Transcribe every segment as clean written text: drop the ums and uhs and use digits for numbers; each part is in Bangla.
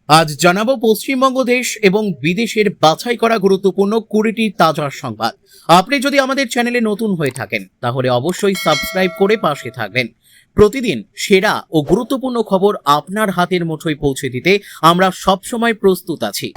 আজ জানাবো পশ্চিমবঙ্গ দেশ এবং বিদেশের বাছাই করা গুরুত্বপূর্ণ 20টি তাজা সংবাদ। আপনি যদি আমাদের চ্যানেলে নতুন হয়ে থাকেন তাহলে অবশ্যই সাবস্ক্রাইব করে পাশে থাকবেন। প্রতিদিন সেরা ও গুরুত্বপূর্ণ খবর আপনার হাতের মুঠোয় পৌঁছে দিতে আমরা সবসময় প্রস্তুত আছি।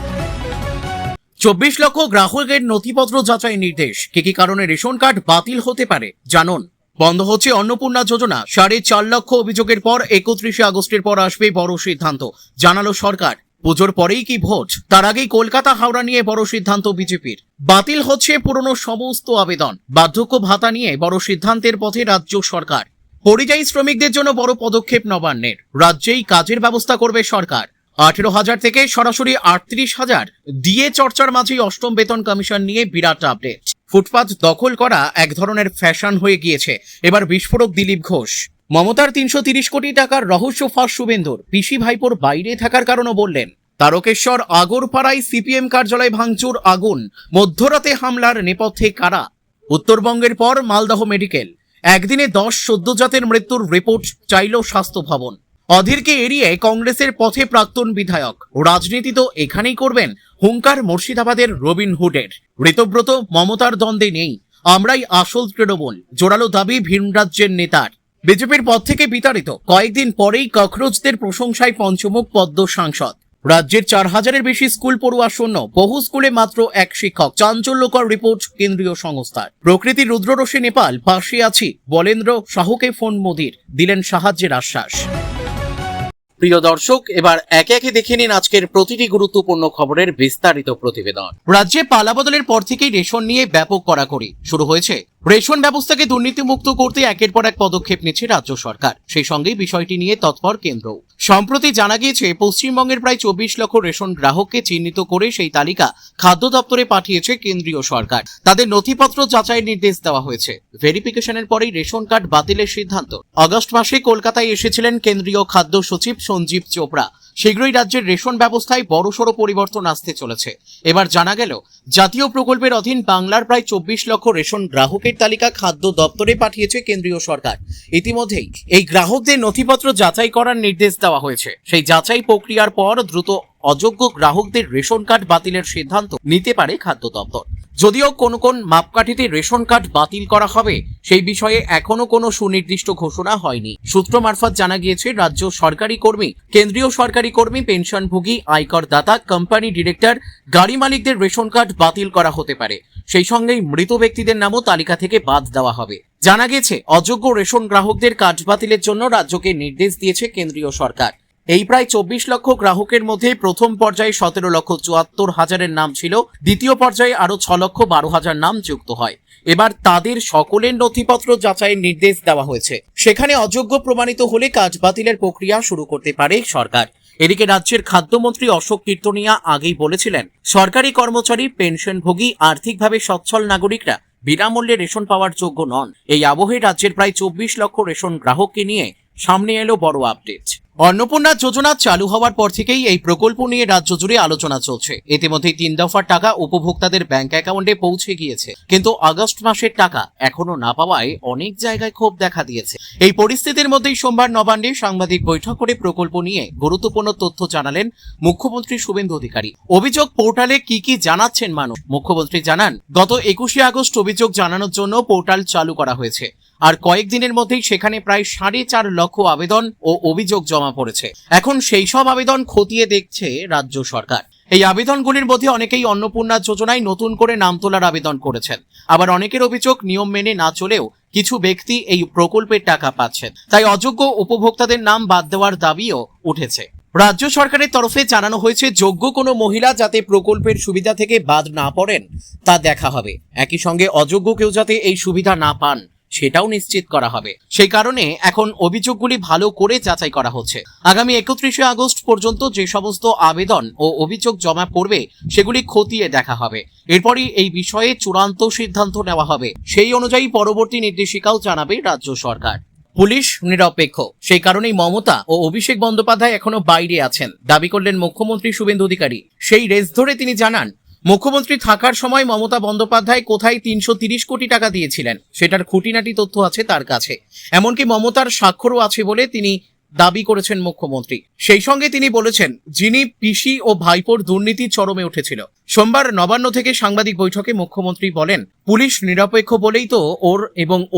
24 লক্ষ গ্রাহকের নথিপত্র যাচাই নির্দেশ। কি কারণে রেশন কার্ড বাতিল হতে পারে জানুন। বন্ধ হচ্ছে অন্নপূর্ণা যোজনা। 4.5 লক্ষ অভিযোগের পর 31 আগস্টের পর আসবে বড় সিদ্ধান্ত, জানালো সরকার। পুজোর পরেই কি ভোট, তার আগেই কলকাতা হাওড়া নিয়ে বড় সিদ্ধান্ত বিজেপির। বাতিল হচ্ছে পুরনো সমস্ত আবেদন। বার্ধক্য ভাতা নিয়ে বড় সিদ্ধান্তের পথে রাজ্য সরকার। পরিযায়ী শ্রমিকদের জন্য বড় পদক্ষেপ নবান্নের। রাজ্যেই কাজের ব্যবস্থা করবে সরকার। 18,000 থেকে সরাসরি 38,000। ডিএ চর্চার মাঝেই অষ্টম বেতন কমিশন নিয়ে বিরাট আপডেট। ফুটপাত দখল করা এক ধরনের ফ্যাশন হয়ে গিয়েছে, এবার বিস্ফোরক দিলীপ ঘোষ। মমতার 330 কোটি টাকার রহস্য ফাঁস শুভেন্দুর। পিসি ভাইপোর বাইরে থাকার কারণও বললেন। তারকেশ্বর আগরপাড়ায় সিপিএম কার্যালয় ভাঙচুর, আগুন। মধ্যরাতে হামলার নেপথ্যে কারা? উত্তরবঙ্গের পর মালদহ মেডিকেল। একদিনে 10 সদ্যজাতের মৃত্যুর রিপোর্ট চাইল স্বাস্থ্য ভবন। অধীরকে এড়িয়ে কংগ্রেসের পথে প্রাক্তন বিধায়ক। রাজনীতি তো এখানেই করবেন, হুঙ্কার মুর্শিদাবাদের রবিনহুডের। ঋতব্রত মমতার দ্বন্দ্বে নেই, আমরাই আসল তৃণমূল, জোরালো দাবি ভিন রাজ্যের নেতার। বিজেপির পদ থেকে বিতাড়িত কয়েকদিন পরেই ককরোচদের প্রশংসায় পঞ্চমুখ পদ্ম সাংসদ। রাজ্যের 4,000-এর বেশি স্কুল পড়ুয়া শূন্য, বহু স্কুলে মাত্র 1 শিক্ষক। চাঞ্চল্যকর রিপোর্ট কেন্দ্রীয় সংস্থার। প্রকৃতির রুদ্ররোষে নেপাল, পাশে আছি বলেন্দ্র সাহুকে ফোন মোদির, দিলেন সাহায্যের আশ্বাস। প্রিয় দর্শক, এবার একে একে দেখে নিন আজকের প্রতিটি গুরুত্বপূর্ণ খবরের বিস্তারিত প্রতিবেদন। রাজ্যে পালাবদলের পর থেকেই রেশন নিয়ে ব্যাপক কড়াকড়ি শুরু হয়েছে। রেশন ব্যবস্থাকে দুর্নীতিমুক্ত করতে একের পর এক পদক্ষেপ নিচ্ছে রাজ্য সরকার। সেই সঙ্গে বিষয়টি নিয়ে তৎপর কেন্দ্র। সম্প্রতি জানা গিয়েছে পশ্চিমবঙ্গের প্রায় 24 লক্ষ রেশন গ্রাহককে চিহ্নিত করে সেই তালিকা খাদ্য দপ্তরে পাঠিয়েছে কেন্দ্রীয় সরকার। তাদের নথিপত্র যাচাইয়ের নির্দেশ দেওয়া হয়েছে। ভেরিফিকেশনের পরেই রেশন কার্ড বাতিলের সিদ্ধান্ত। আগস্ট মাসে কলকাতায় এসেছিলেন কেন্দ্রীয় খাদ্য সচিব সঞ্জীব চোপড়া। শীঘ্রই রাজ্যের রেশন ব্যবস্থায় বড়সড় পরিবর্তন আসতে চলেছে। এবার জানা গেল জাতীয় প্রকল্পের অধীন বাংলার প্রায় 24 লক্ষ রেশন গ্রাহকের তালিকা খাদ্য দপ্তরে পাঠিয়েছে কেন্দ্রীয় সরকার। ইতিমধ্যেই এই গ্রাহকদের নথিপত্র যাচাই করার নির্দেশ দেওয়া হয়েছে। সেই যাচাই প্রক্রিয়ার পর দ্রুত অযোগ্য গ্রাহকদের রেশন কার্ড বাতিলের সিদ্ধান্ত নিতে পারে খাদ্য দপ্তর। যদিও কোন কোন মাপকাঠিতে রেশন কার্ড বাতিল করা হবে সেই বিষয়ে এখনো কোনো সুনির্দিষ্ট ঘোষণা হয়নি। সূত্র মারফত জানা গিয়েছে রাজ্য সরকারি কর্মী, কেন্দ্রীয় সরকারি কর্মী, পেনশনভোগী, আয়কর দাতা, কোম্পানি ডিরেক্টর, গাড়ি মালিকদের রেশন কার্ড বাতিল করা হতে পারে। সেই সঙ্গেই মৃত ব্যক্তিদের নামও তালিকা থেকে বাদ দেওয়া হবে। জানা গেছে অযোগ্য রেশন গ্রাহকদের কার্ড বাতিলের জন্য রাজ্যকে নির্দেশ দিয়েছে কেন্দ্রীয় সরকার। এই প্রায় 24 লক্ষ গ্রাহকের মধ্যে প্রথম পর্যায়ে 17,74,000-এর নাম ছিল। দ্বিতীয় পর্যায়ে আরো 6,12,000 নাম যুক্ত হয়। এবার তাদের সকলের নথিপত্র যাচাইয়ের নির্দেশ দেওয়া হয়েছে। সেখানে অযোগ্য প্রমাণিত হলে কাজ বাতিলের প্রক্রিয়া শুরু করতে পারে সরকার। এদিকে রাজ্যের খাদ্যমন্ত্রী অশোক কীর্তনিয়া আগেই বলেছিলেন, সরকারি কর্মচারী, পেনশনভোগী, আর্থিকভাবে সচ্ছল নাগরিকরা বিনামূল্যে রেশন পাওয়ার যোগ্য নন। এই আবহে রাজ্যের প্রায় 24 লক্ষ রেশন গ্রাহককে নিয়ে সামনে এলো বড় আপডেট। অন্নপূর্ণা যোজনা চালু হওয়ার পর থেকেই এই প্রকল্প নিয়ে রাজ্য জুড়ে আলোচনা চলছে। ইতিমধ্যে 3 দফার টাকা উপভোক্তাদের ব্যাংক অ্যাকাউন্টে পৌঁছে গিয়েছে, কিন্তু আগস্ট মাসের টাকা এখনো না পাওয়ায় অনেক জায়গায় ক্ষোভ দেখা দিয়েছে। এই পরিস্থিতির মধ্যেই সোমবার নবান্নে সাংবাদিক বৈঠক করে প্রকল্প নিয়ে গুরুত্বপূর্ণ তথ্য জানালেন মুখ্যমন্ত্রী শুভেন্দু অধিকারী। অভিযোগ পোর্টালে কি জানাচ্ছেন মানুষ? মুখ্যমন্ত্রী জানান, গত 21 আগস্ট অভিযোগ জানানোর জন্য পোর্টাল চালু করা হয়েছে। আর কয়েকদিনের মধ্যেই সেখানে প্রায় 4.5 লক্ষ আবেদন ও অভিযোগ জমা পড়েছে। এখন সেই সব আবেদন খতিয়ে দেখছে রাজ্য সরকার। এই আবেদনগুলির মধ্যে অনেকেই অন্নপূর্ণা যোজনায় নতুন করে নাম তোলার আবেদন করেছেন। আবার অনেকের অভিযোগ নিয়ম মেনে না চলেও কিছু ব্যক্তি এই প্রকল্পের টাকা পাচ্ছেন। তাই অযোগ্য উপভোক্তাদের নাম বাদ দেওয়ার দাবিও উঠেছে। রাজ্য সরকারের তরফে জানানো হয়েছে, যোগ্য কোনো মহিলা যাতে প্রকল্পের সুবিধা থেকে বাদ না পড়েন তা দেখা হবে। একই সঙ্গে অযোগ্য কেউ যাতে এই সুবিধা না পান সেটাও নিশ্চিত করা হবে। সেই কারণে এখন অভিযোগগুলি ভালো করে যাচাই করা হচ্ছে। আগামী 31 আগস্ট পর্যন্ত যে সমস্ত আবেদন ও অভিযোগ জমা পড়বে সেগুলি খতিয়ে দেখা হবে। এরপরই এই বিষয়ে চূড়ান্ত সিদ্ধান্ত নেওয়া হবে। সেই অনুযায়ী পরবর্তী নির্দেশিকাও জানাবে রাজ্য সরকার। পুলিশ নিরপেক্ষ, সেই কারণেই মমতা ও অভিষেক বন্দ্যোপাধ্যায় এখনো বাইরে আছেন, দাবি করলেন মুখ্যমন্ত্রী শুভেন্দু অধিকারী। সেই রেস ধরে তিনি জানান, মুখ্যমন্ত্রী থাকার সময় মমতা বন্দ্যোপাধ্যায় কোথায় 330 কোটি টাকা দিয়েছিলেন সেটার খুঁটিনাটি তথ্য আছে তার কাছে। এমনকি মমতার স্বাক্ষরও আছে বলে তিনি দাবি করেছেন মুখ্যমন্ত্রী। সেই সঙ্গে তিনি বলেছেন, যিনি পিসি ও ভাইপোর দুর্নীতির চরমে উঠেছিল। সোমবার নবান্ন থেকে সাংবাদিক বৈঠকে মুখ্যমন্ত্রী বলেন, পুলিশ নিরপেক্ষ বলেই তো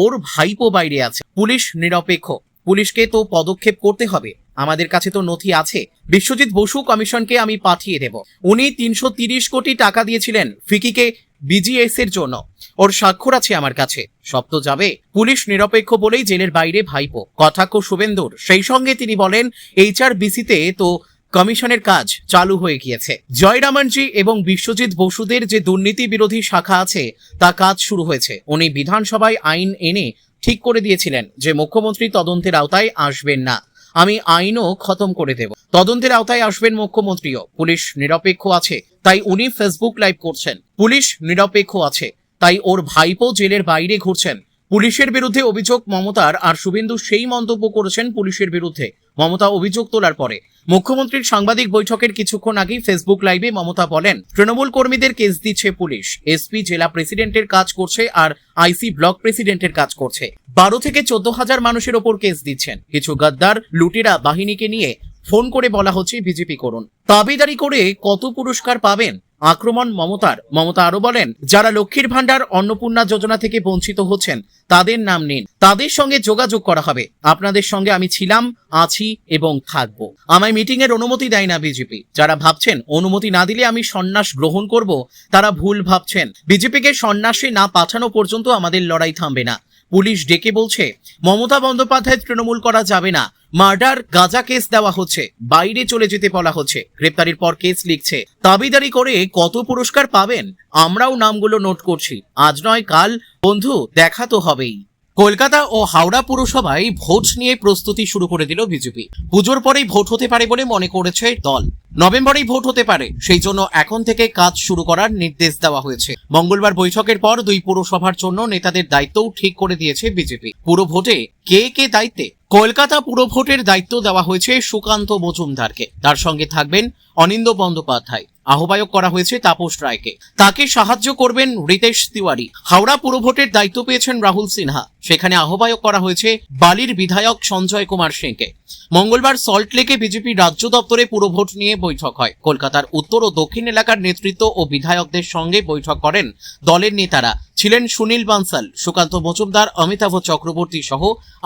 ওর ভাইপো বাইরে আছে। পুলিশ নিরপেক্ষ, পুলিশকে তো পদক্ষেপ করতে হবে। আমাদের কাছে তো নথি আছে। বিশ্বজিৎ বসু কমিশনকে আমি পাঠিয়ে দেব। উনি 330 কোটি টাকা দিয়েছিলেন ফিকিকে বিজিএস এর জন্য। ওর স্বাক্ষর আছে আমার কাছে। সব তো যাবে। পুলিশ নিরপেক্ষ বলেই জেলের বাইরে ভাইপো, কটাক্ষ শুভেন্দুর। সেই সঙ্গে তিনি বলেন, HRBC-তে তো কমিশনের কাজ চালু হয়ে গিয়েছে। জয়রামনজি এবং বিশ্বজিৎ বসুদের যে দুর্নীতি বিরোধী শাখা আছে তা কাজ শুরু হয়েছে। উনি বিধানসভায় আইন এনে ঠিক করে দিয়েছিলেন যে মুখ্যমন্ত্রী তদন্তের আওতায় আসবেন না। আমি আইনও খতম করে দেব। তদন্তের আওতায় আসবেন মুখ্যমন্ত্রীও। পুলিশ নিরপেক্ষ আছে তাই উনি ফেসবুক লাইভ করছেন। পুলিশ নিরপেক্ষ আছে তাই ওর ভাইপো জেলের বাইরে ঘুরছেন। পুলিশের বিরুদ্ধে অভিযোগ মমতার, আর শুভেন্দু সেই মন্তব্য করেছেন পুলিশের বিরুদ্ধে। মমতা অভিযোগ তোলার পরে মুখ্যমন্ত্রীর সাংবাদিক বৈঠকের কিছুক্ষণ আগেই ফেসবুক লাইভে মমতা বলেন, তৃণমূল কর্মীদের কেস দিচ্ছে পুলিশ। এসপি জেলা প্রেসিডেন্টের কাজ করছে আর আইসি ব্লক প্রেসিডেন্টের কাজ করছে। 12 থেকে 14,000 মানুষের ওপর কেস দিচ্ছেন। কিছু গদ্দার লুটেরা বাহিনীকে নিয়ে ফোন করে বলা হচ্ছে বিজেপি করুন। দাবিদারি করে কত পুরস্কার পাবেন? আক্রমণ মমতার। মমতা আরো বলেন, যারা লক্ষ্মীর ভান্ডার অন্নপূর্ণা যোজনা থেকে বঞ্চিত হচ্ছেন তাদের নাম নিন, তাদের সঙ্গে যোগাযোগ করা হবে। আপনাদের সঙ্গে আমি ছিলাম, আছি এবং থাকবো। আমায় মিটিং এর অনুমতি দেয় না বিজেপি। যারা ভাবছেন অনুমতি না দিলে আমি সন্ন্যাস গ্রহণ করব, তারা ভুল ভাবছেন। বিজেপিকে সন্ন্যাসে না পাঠানো পর্যন্ত আমাদের লড়াই থামবে না। পুলিশ ডেকে বলছে মমতা বন্দ্যোপাধ্যায় তৃণমূল করা যাবে না। মার্ডার গাঁজা কেস দেওয়া হচ্ছে, বাইরে চলে যেতে বলা হচ্ছে। গ্রেপ্তারির পর কেস লিখছে। দাবিদারি করে কত পুরস্কার পাবেন? আমরাও নামগুলো নোট করছি। আজ নয় কাল বন্ধু, দেখা তো হবেই। কলকাতা ও হাওড়া পুরসভায় ভোট নিয়ে প্রস্তুতি শুরু করে দিল বিজেপি। পুজোর পরেই ভোট হতে পারে বলে মনে করেছে দল। নভেম্বরেই ভোট হতে পারে, সেই জন্য এখন থেকে কাজ শুরু করার নির্দেশ দেওয়া হয়েছে। মঙ্গলবার বৈঠকের পর 2 পুরসভার জন্য নেতাদের দায়িত্বও ঠিক করে দিয়েছে বিজেপি। পুরো ভোটে কে কে দায়িত্বে? কলকাতা পুরো ভোটের দায়িত্ব দেওয়া হয়েছে সুকান্ত মজুমদারকে। তার সঙ্গে থাকবেন অনিন্দ বন্দ্যোপাধ্যায়। আহ্বায়ক করা হয়েছে তাপস রায়কে। তাকে সাহায্য করবেন রিতেশ তিওয়ারি। হাওড়া পুরো ভোটের দায়িত্ব পেয়েছেন রাহুল সিনহা। সেখানে আহ্বায়ক করা হয়েছে বালির বিধায়ক সঞ্জয় কুমার সিংকে। মঙ্গলবার সল্টলেকে বিজেপি রাজ্য দপ্তরে পুরো ভোট নিয়ে বৈঠক হয়। কলকাতার উত্তর ও দক্ষিণ এলাকার নেতৃত্ব ও বিধায়কদের সঙ্গে বৈঠক করেন দলের নেতারা। ছিলেন সুনীল বানসাল, সুকান্ত মজুমদার, অমিতাভ চক্রবর্তী সহ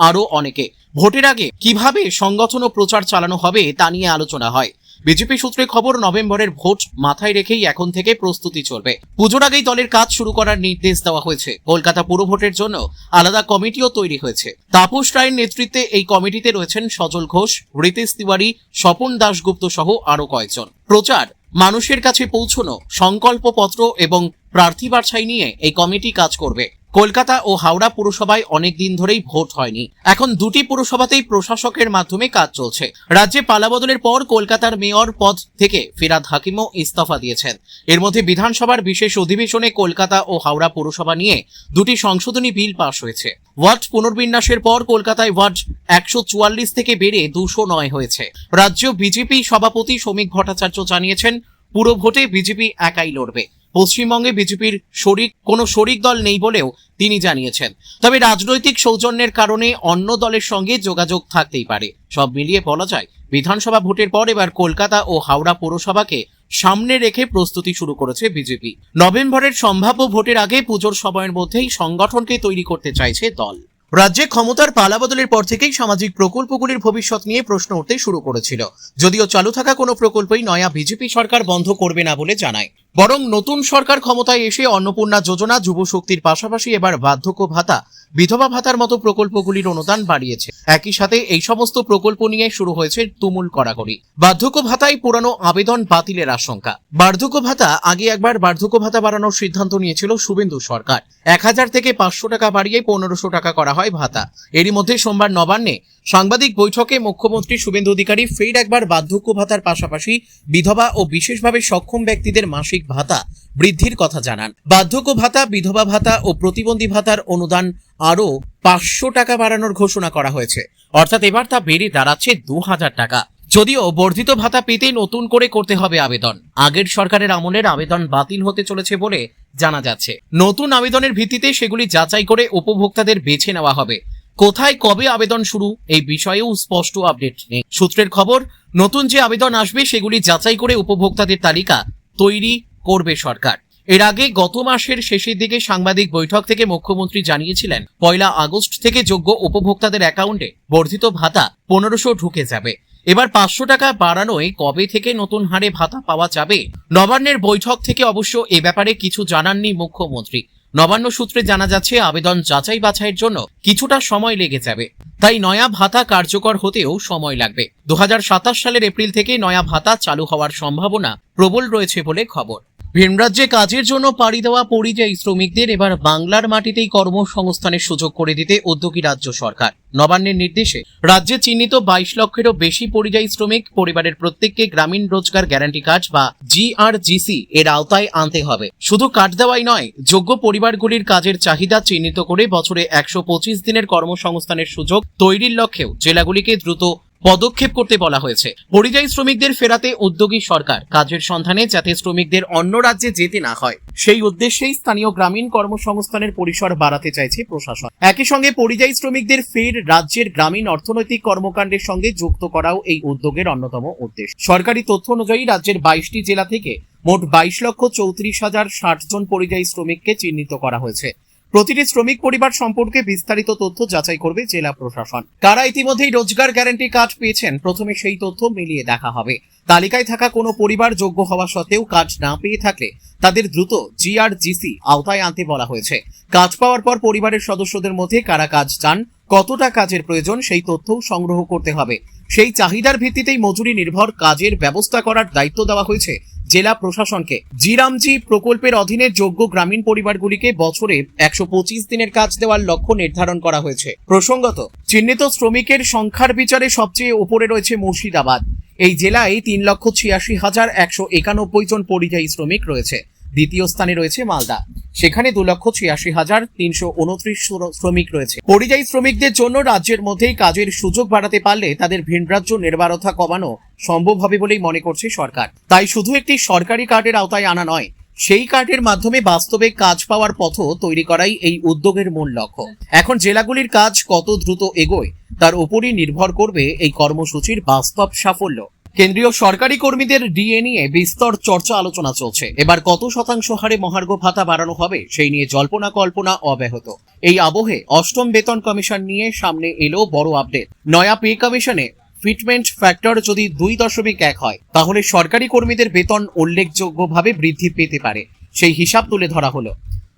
আরো অনেকে। ভোটের আগে কিভাবে সংগঠন ও প্রচার চালানো হবে তা নিয়ে আলোচনা হয়। বিজেপি সূত্রে খবর, নভেম্বরের ভোট মাথায় রেখেই এখন থেকে প্রস্তুতি চলবে। পুজোর আগেই দলের কাজ শুরু করার নির্দেশ দেওয়া হয়েছে। কলকাতা পুর ভোটের জন্য আলাদা কমিটিও তৈরি হয়েছে। তাপস রায়ের নেতৃত্বে এই কমিটিতে রয়েছেন সজল ঘোষ, রিতেশ তিওয়ারি, স্বপন দাশগুপ্ত সহ আরো কয়েকজন। প্রচার, মানুষের কাছে পৌঁছানো, সংকল্পপত্র এবং প্রার্থী বাছাই নিয়ে এই কমিটি কাজ করবে। কলকাতা ও হাওড়া পুরসভায় অনেক দিন ধরেই ভোট হয়নি। এখন 2টি পুরসভাতেই প্রশাসকের মাধ্যমে কাজ চলছে। রাজ্যে পালাবদলের পর কলকাতার মেয়র পদ থেকে ফিরাদ হাকিমও ইস্তফা দিয়েছেন। এর মধ্যে বিধানসভার বিশেষ অধিবেশনে কলকাতা ও হাওড়া পুরসভা নিয়ে 2টি সংশোধনী বিল পাশ হয়েছে। ওয়ার্ড পুনর্বিন্যাসের পর কলকাতায় ওয়ার্ড 144 থেকে বেড়ে 209 হয়েছে। রাজ্য বিজেপি সভাপতি শ্রমিক ভট্টাচার্য জানিয়েছেন, পুরো ভোটে বিজেপি একাই লড়বে। পশ্চিমবঙ্গে বিজেপির কোনো শরিক দল নেই বলেও তিনি জানিয়েছেন। তবে রাজনৈতিক সৌজন্যের কারণে অন্য দলের সঙ্গে যোগাযোগ থাকতেই পারে। সব মিলিয়ে বলা যায়, বিধানসভা ভোটের পর এবার কলকাতা ও হাওড়া পৌরসভাকে সামনে রেখে প্রস্তুতি শুরু করেছে বিজেপি। নভেম্বরের সম্ভাব্য ভোটের আগে পুজোর সময়ের মধ্যেই সংগঠনকে তৈরি করতে চাইছে দল। রাজ্যে ক্ষমতার পালাবদলের পর থেকেই সামাজিক প্রকল্পগুলির ভবিষ্যৎ নিয়ে প্রশ্ন উঠতে শুরু করেছিল। যদিও চালু থাকা কোনো প্রকল্পই নয়া বিজেপি সরকার বন্ধ করবে না বলে জানায়, বরং নতুন সরকার ক্ষমতায় এসে অন্নপূর্ণা যোজনা, যুব শক্তির পাশাপাশি এবার বার্ধক্য ভাতা, বিধবা ভাতার মতো প্রকল্পগুলির অনুদান বাড়িয়েছে। একই সাথে এই সমস্ত প্রকল্প নিয়ে শুরু হয়েছে তুমুল কড়াকড়ি। বার্ধক্য ভাতায় পুরানো আবেদন বাতিলের আশঙ্কা। বার্ধক্য ভাতা, আগে একবার বার্ধক্য ভাতা বাড়ানোর সিদ্ধান্ত নিয়েছিল শুভেন্দু সরকার। 1000 থেকে 500 টাকা বাড়িয়ে 1500 টাকা করা হয় ভাতা। এরই মধ্যে সোমবার নবান্নে সাংবাদিক বৈঠকে মুখ্যমন্ত্রী শুভেন্দু অধিকারী ফের একবার বার্ধক্য ভাতার পাশাপাশি বিধবা ও বিশেষভাবে সক্ষম ব্যক্তিদের মাসিক ভাতা বৃদ্ধির কথা জানান। বার্ধক্য ভাতা, বিধবা ভাতা ও প্রতিবন্ধী ভাতার অনুদান আরও 500 টাকা বাড়ানোর ঘোষণা করা হয়েছে। অর্থাৎ এবার তা বেড়ে দাঁড়াচ্ছে 2000 টাকা। যদিও বর্ধিত ভাতা পেতে নতুন করে করতে হবে আবেদন। আগের সরকারের আমলের আবেদন বাতিল হতে চলেছে বলে জানা যাচ্ছে। নতুন আবেদনের ভিত্তিতে সেগুলি যাচাই করে উপভোক্তাদের বেছে নেওয়া হবে। কোথায় কবে আবেদন শুরু এই বিষয়েও স্পষ্ট আপডেট নেই। সূত্রের খবর, নতুন যে আবেদন আসবে সেগুলি যাচাই করে উপভোক্তাদের তালিকা তৈরি করবে সরকার। এর আগে গত মাসের শেষের দিকে সাংবাদিক বৈঠক থেকে মুখ্যমন্ত্রী জানিয়েছিলেন 1 আগস্ট থেকে যোগ্য উপভোক্তাদের অ্যাকাউন্টে বর্ধিত ভাতা 1500 ঢুকে যাবে। এবার 500 টাকা বাড়ানোয় কবে থেকে নতুন হারে ভাতা পাওয়া যাবে? নবান্নের বৈঠক থেকে অবশ্য এ ব্যাপারে কিছু জানাননি মুখ্যমন্ত্রী। নবান্ন সূত্রে জানা যাচ্ছে আবেদন যাচাই বাছাইয়ের জন্য কিছুটা সময় লেগে যাবে, তাই নয়া ভাতা কার্যকর হতেও সময় লাগবে। 2027 সালের এপ্রিল থেকে নয়া ভাতা চালু হওয়ার সম্ভাবনা প্রবল রয়েছে বলে খবর। ভিনরাজ্যে কাজের জন্য পাড়ি দেওয়া পরিযায়ী শ্রমিকদের এবার বাংলার মাটিতেই কর্মসংস্থানের সুযোগ করে দিতে উদ্যোগী রাজ্য সরকার। নবান্নের নির্দেশে রাজ্যে চিহ্নিত 22 লক্ষেরও বেশি পরিযায়ী শ্রমিক পরিবারের প্রত্যেককে গ্রামীণ রোজগার গ্যারান্টি কার্ড বা জিআরজিসি এর আওতায় আনতে হবে। শুধু কার্ড দেওয়াই নয়, যোগ্য পরিবারগুলির কাজের চাহিদা চিহ্নিত করে বছরে 125 দিনের কর্মসংস্থানের সুযোগ তৈরির লক্ষ্যেও জেলাগুলিকে দ্রুত পদক্ষেপ করতে বলা হয়েছে। পরিযায়ী শ্রমিকদের ফেরাতে উদ্যোগী সরকার কাজের সন্ধানে যাতে শ্রমিকদের অন্য রাজ্যে যেতে না হয় সেই উদ্দেশ্যেই স্থানীয় গ্রামীণ কর্মসংস্থানের পরিসর বাড়াতে চাইছে প্রশাসন। একই সঙ্গে পরিযায়ী শ্রমিকদের ফের রাজ্যের গ্রামীণ অর্থনৈতিক কর্মকাণ্ডের সঙ্গে যুক্ত করাও এই উদ্যোগের অন্যতম উদ্দেশ্য। সরকারি তথ্য অনুযায়ী রাজ্যের 22টি জেলা থেকে মোট 22,34,060 জন পরিযায়ী শ্রমিককে চিহ্নিত করা হয়েছে। প্রতিটি শ্রমিক পরিবার সম্পর্কে বিস্তারিত তথ্য যাচাই করবে জেলা প্রশাসন। কারা ইতিমধ্যেই রোজগার গ্যারান্টি কার্ড পেয়েছেন প্রথমে সেই তথ্য মিলিয়ে দেখা হবে। তালিকায় থাকা কোনো পরিবার যোগ্য হওয়া সত্ত্বেও কাজ না পেয়ে থাকলে তাদের দ্রুত জিআরজিসি আওতায় আনতে বলা হয়েছে। কাজ পাওয়ার পর পরিবারের সদস্যদের মধ্যে কারা কাজ চান, কতটা কাজের প্রয়োজন সেই তথ্যও সংগ্রহ করতে হবে। সেই চাহিদার ভিত্তিতেই মজুরি নির্ভর কাজের ব্যবস্থা করার দায়িত্ব দেওয়া হয়েছে জেলা প্রশাসনকে। জিরামজি প্রকল্পের অধীনে যোগ্য গ্রামীণ পরিবারগুলিকে বছরে 125 দিনের কাজ দেওয়ার লক্ষ্য নির্ধারণ করা হয়েছে। প্রসঙ্গত, চিহ্নিত শ্রমিকের সংখ্যার বিচারে সবচেয়ে উপরে রয়েছে মুর্শিদাবাদ। এই জেলায় 3,86,191 জন পরিযায়ী শ্রমিক রয়েছে। দ্বিতীয় স্থানে রয়েছে মালদা, সেখানে 2,86,329 শ্রমিক রয়েছে। পরিযায়ী শ্রমিকদের জন্য রাজ্যের মধ্যেই কাজের সুযোগ বাড়াতে পারলে তাদের ভিনরাজ্য নির্বারতা কমানো সম্ভব হবে বলেই মনে করছে সরকার। তাই শুধু একটি সরকারি কার্ডের আওতায় আনা নয়, সেই কার্ডের মাধ্যমে বাস্তবে কাজ পাওয়ার পথ তৈরি করাই এই উদ্যোগের মূল লক্ষ্য। এখন জেলাগুলির কাজ কত দ্রুত এগোয় তার উপরই নির্ভর করবে এই কর্মসূচির বাস্তব সাফল্য। কেন্দ্রীয় সরকারি কর্মীদের ডিএ নিয়ে বিস্তর চর্চা আলোচনা চলছে। এবার কত শতাংশ হারে মহার্ঘ ভাতা বাড়ানো হবে সেই নিয়ে জল্পনা কল্পনা অব্যাহত। এই আবহে অষ্টম বেতন কমিশন নিয়ে সামনে এলো বড় আপডেট। নয়া পে কমিশনে ফিটমেন্ট ফ্যাক্টর যদি 2.1 হয় তাহলে সরকারি কর্মীদের বেতন উল্লেখযোগ্যভাবে বৃদ্ধি পেতে পারে। সেই হিসাব তুলে ধরা হলো।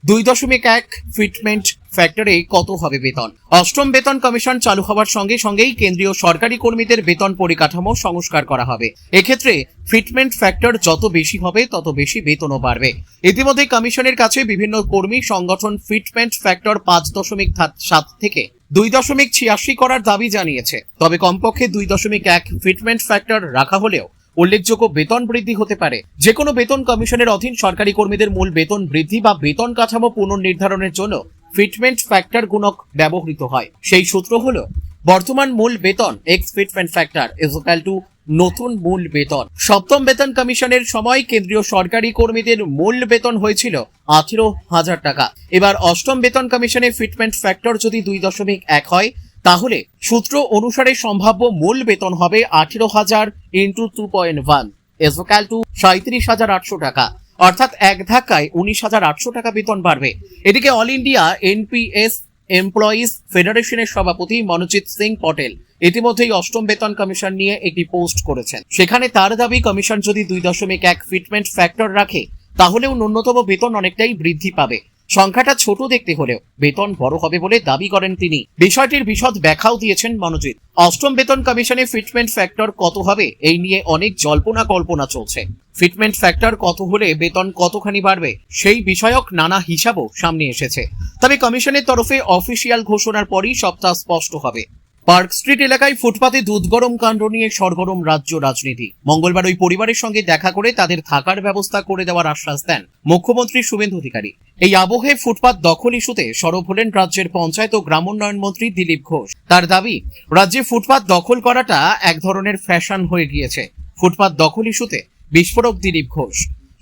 2.1 ফিটমেন্ট ফ্যাক্টরে কত হবে বেতন? অষ্টম বেতন কমিশন চালু হওয়ার সঙ্গে সঙ্গেই কেন্দ্রীয় সরকারি কর্মীদের বেতন পরিকাঠামো সংস্কার করা হবে। এক্ষেত্রে ফিটমেন্ট ফ্যাক্টর যত বেশি হবে তত বেশি বেতনও বাড়বে। ইতিমধ্যে কমিশনের কাছে বিভিন্ন কর্মী সংগঠন ফিটমেন্ট ফ্যাক্টর 5.7 থেকে 2.86 করার দাবি জানিয়েছে। তবে কমপক্ষে 2.1 ফিটমেন্ট ফ্যাক্টর রাখা হলেও উল্লেখযোগ্য বেতন বৃদ্ধি হতে পারে। যে কোনো বেতন কমিশনের অধীন সরকারি কর্মীদের মূল বেতন বৃদ্ধি বা বেতন কাঠামো পুনর্নির্ধারণের জন্য ফিটমেন্ট ফ্যাক্টর গুণক ব্যবহৃত হয়। সেই সূত্র হলো বর্তমান মূল বেতন x fitment factor equal to নতুন মূল বেতন। সপ্তম বেতন কমিশনের সময় কেন্দ্রীয় সরকারি কর্মীদের মূল বেতন হয়েছিল 18,000 টাকা। এবার অষ্টম বেতন কমিশনে ফিটমেন্ট ফ্যাক্টর যদি 2.1 হয় তাহলে সূত্র অনুসারে সম্ভাব্য মূল বেতন হবে 18,000 × 2.1 ইকুয়াল টু 37,800 টাকা। অর্থাৎ এক ধাক্কায় 19,800 টাকা বেতন বাড়বে। এদিকে অল ইন্ডিয়া এনপিএস এমপ্লয়িজ ফেডারেশনের সভাপতি মনোজিৎ সিং পটেল ইতিমধ্যেই অষ্টম বেতন কমিশন নিয়ে একটি পোস্ট করেছেন। সেখানে তার দাবি কমিশন যদি 2.1 ফিটমেন্ট ফ্যাক্টর রাখে তাহলেও ন্যূনতম বেতন অনেকটাই বৃদ্ধি পাবে। সংখ্যাটা ছোট দেখতে হলেও বেতন বড় হবে বলে দাবি করেন তিনি। বিষয়টির বিশদ ব্যাখ্যাও দিয়েছেন মনোজিৎ। অষ্টম বেতন কমিশনে ফিটমেন্ট ফ্যাক্টর কত হবে এই নিয়ে অনেক জল্পনা কল্পনা চলছে। ফিটমেন্ট ফ্যাক্টর কত হলে বেতন কতখানি বাড়বে সেই বিষয়ক নানা হিসাবও সামনে এসেছে। তবে কমিশনের তরফে অফিসিয়াল ঘোষণার পরই সবটা স্পষ্ট হবে। পার্ক স্ট্রিট এলাকায় ফুটপাতে দুধ গরম কাণ্ড নিয়ে সরগরম রাজ্য রাজনীতি। মঙ্গলবার ওই পরিবারের সঙ্গে দেখা করে তাদের থাকার ব্যবস্থা করে দেওয়ার আশ্বাস দেন মুখ্যমন্ত্রী শুভেন্দু অধিকারী। এই আবহে ফুটপাত দখল ইস্যুতে সরব হলেন রাজ্যের পঞ্চায়েত ও গ্রামোন্নয়ন মন্ত্রী দিলীপ ঘোষ। তার দাবি, রাজ্যে ফুটপাত দখল করাটা এক ধরনের ফ্যাশন হয়ে গিয়েছে। ফুটপাত দখল ইস্যুতে বিস্ফোরক দিলীপ ঘোষ।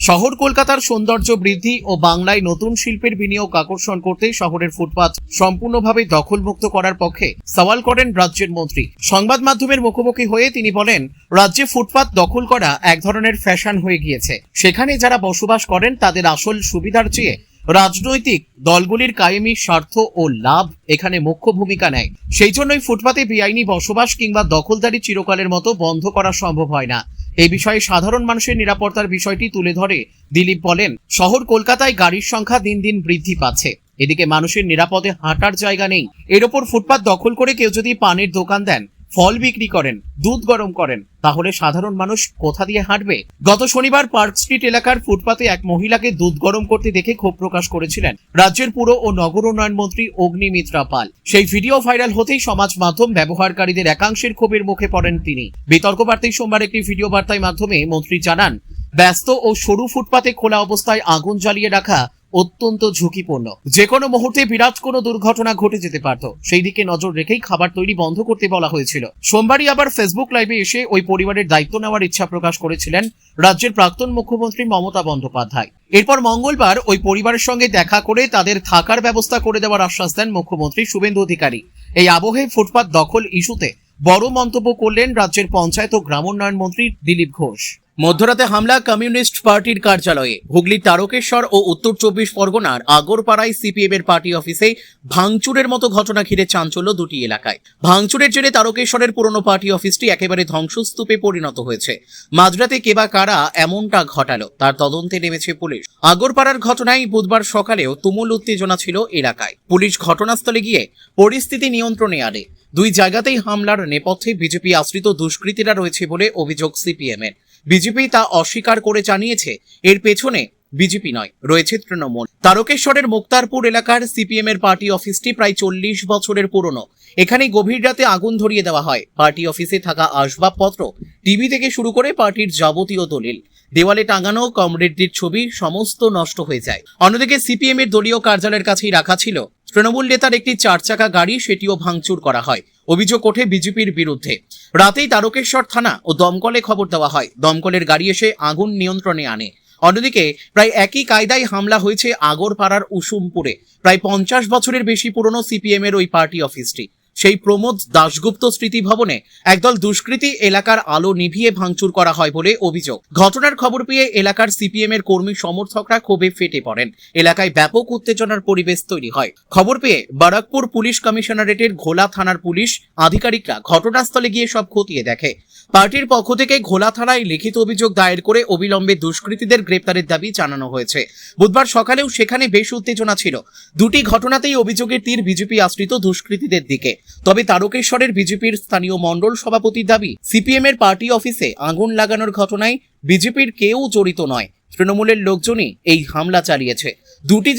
শহর কলকাতার সৌন্দর্য বৃদ্ধি ও বাংলায় নতুন শিল্পের বিনিয়োগ আকর্ষণ করতে শহরের ফুটপাত সম্পূর্ণভাবে দখলমুক্ত করার পক্ষে সওয়াল করেন রাজ্যের মন্ত্রী। সংবাদ মাধ্যমের মুখোমুখি হয়ে তিনি বলেন, রাজ্যে ফুটপাত দখল করা এক ধরনের ফ্যাশন হয়ে গিয়েছে। সেখানে যারা বসবাস করেন তাদের আসল সুবিধার চেয়ে রাজনৈতিক দলগুলির কায়েমি স্বার্থ ও লাভ এখানে মুখ্য ভূমিকা নেয়। সেই জন্যই ফুটপাতে বেআইনি বসবাস কিংবা দখলদারি চিরকালের মতো বন্ধ করা সম্ভব হয় না। এই বিষয়ে সাধারণ মানুষের নিরাপত্তার বিষয়টি তুলে ধরে দিলীপ বলেন, শহর কলকাতায় গাড়ির সংখ্যা দিন দিন বৃদ্ধি পাচ্ছে, এদিকে মানুষের নিরাপদে হাঁটার জায়গা নেই। এর ওপর ফুটপাত দখল করে কেউ যদি পানের দোকান দেন, ফল বিক্রি করেন, দুধ গরম করেন, তাহলে সাধারণ মানুষ কোথা দিয়ে হাঁটবে? গত শনিবার পার্ক স্ট্রিট এলাকার ফুটপাতে এক মহিলাকে দুধ গরম করতে দেখে ক্ষোভ প্রকাশ করেছিলেন রাজ্যের পুর ও নগর উন্নয়ন মন্ত্রী অগ্নিমিত্রা পাল। সেই ভিডিও ভাইরাল হতেই সমাজ মাধ্যম ব্যবহারকারীদের একাংশের ক্ষোভের মুখে পড়েন তিনি। বিতর্ক বার্তায় সোমবার একটি ভিডিও বার্তার মাধ্যমে মন্ত্রী জানান, ব্যস্ত ও সরু ফুটপাতে খোলা অবস্থায় আগুন জ্বালিয়ে রাখা অত্যন্ত ঝুঁকিপূর্ণ। যে কোনো মুহূর্তে বিরাট কোনো দুর্ঘটনা ঘটে যেতে পারত। সেই দিকে নজর রেখেই খাবার তৈরি বন্ধ করতে বলা হয়েছিল। সোমবারই আবার ফেসবুক লাইভে এসে ওই পরিবারের দায়িত্ব নেওয়ার ইচ্ছা প্রকাশ করেছিলেন রাজ্যের প্রাক্তন মুখ্যমন্ত্রী মমতা বন্দ্যোপাধ্যায়। এরপর মঙ্গলবার ওই পরিবারের সঙ্গে দেখা করে তাদের থাকার ব্যবস্থা করে দেওয়ার আশ্বাস দেন মুখ্যমন্ত্রী শুভেন্দু অধিকারী। এই আবহে ফুটপাত দখল ইস্যুতে বড় মন্তব্য করলেন রাজ্যের পঞ্চায়েত ও গ্রামোন্নয়ন মন্ত্রী দিলীপ ঘোষ। মধ্যরাতে হামলা কমিউনিস্ট পার্টির কার্যালয়ে। হুগলির তারকেশ্বর ও উত্তর 24 পরগনার আগরপাড়ায় সিপিএম এর পার্টি অফিসে ভাঙচুরের মতো ঘটনা ঘিরে চাঞ্চল্য দুটি এলাকায়। ভাঙচুরের জেরে তারকেশ্বরের পুরনো পার্টি অফিসটি একেবারে ধ্বংসস্তূপে পরিণত হয়েছে। মাঝরাতে কে বা কারা এমনটা ঘটালো তার তদন্তে নেমেছে পুলিশ। আগরপাড়ার ঘটনায় বুধবার সকালেও তুমুল উত্তেজনা ছিল এলাকায়। পুলিশ ঘটনাস্থলে গিয়ে পরিস্থিতি নিয়ন্ত্রণে আনে। দুই জায়গাতেই হামলার নেপথ্যে বিজেপি আশ্রিত দুষ্কৃতীরা রয়েছে বলে অভিযোগ সিপিএম এর। বিজেপি তা অস্বীকার করে জানিয়েছে এর পেছনে বিজেপি নয়, রয়েছে তৃণমূল। তারকেশ্বরের মুক্তারপুর এলাকার সিপিএম এর পার্টি অফিসটি প্রায় 40 বছরের পুরনো। এখানে গভীর রাতে আগুন ধরিয়ে দেওয়া হয়। পার্টি অফিসে থাকা আসবাবপত্র, টিভি থেকে শুরু করে পার্টির যাবতীয় দলিল, দেওয়ালে টাঙানো কমরেডদের ছবি সমস্ত নষ্ট হয়ে যায়। অন্যদিকে সিপিএম এর দলীয় কার্যালয়ের কাছেই রাখা ছিল তৃণমূল নেতার একটি 4 চাকা গাড়ি, সেটিও ভাঙচুর করা হয়। অভিযোগ ওঠে বিজেপির বিরুদ্ধে। রাতেই তারকেশ্বর থানা ও দমকলে খবর দেওয়া হয়। দমকলের গাড়ি এসে আগুন নিয়ন্ত্রণে আনে। অন্যদিকে প্রায় একই কায়দায় হামলা হয়েছে আগরপাড়ার উসুমপুরে। প্রায় 50 বছরের বেশি পুরনো সিপিএম এর ওই পার্টি অফিসটি। সেই প্রমোদ দাশগুপ্ত স্মৃতি ভবনে একদল দুষ্কৃতী এলাকার আলো নিভিয়ে ভাঙচুর করা হয় বলে অভিযোগ। ঘটনার খবর পেয়ে এলাকার সিপিএম এর কর্মী সমর্থকরা ক্ষোভে ফেটে পড়েন। এলাকায় ব্যাপক উত্তেজনার পরিবেশ তৈরি হয়। খবর পেয়ে বারাকপুর পুলিশ কমিশনারেটের ঘোলা থানার পুলিশ আধিকারিকরা ঘটনাস্থলে গিয়ে সব খতিয়ে দেখে। পার্টির পক্ষ থেকে ঘোলা থানায় লিখিত অভিযোগ দায়ের করে অবিলম্বে দুষ্কৃতীদের গ্রেপ্তারের দাবি জানানো হয়েছে। বুধবার সকালেও সেখানে বেশ উত্তেজনা ছিল। দুটি ঘটনাতেই অভিযোগের তীর বিজেপি আশ্রিত দুষ্কৃতীদের দিকে। তবে তারকেশ্বরের বিজেপির স্থানীয় মণ্ডল সভাপতির দাবি, সিপিএম এর পার্টি অফিসে আগুন লাগানোর ঘটনায় বিজেপির কেউ জড়িত নয়, তৃণমূলের লোকজনই এই হামলা চালিয়েছে। দুটি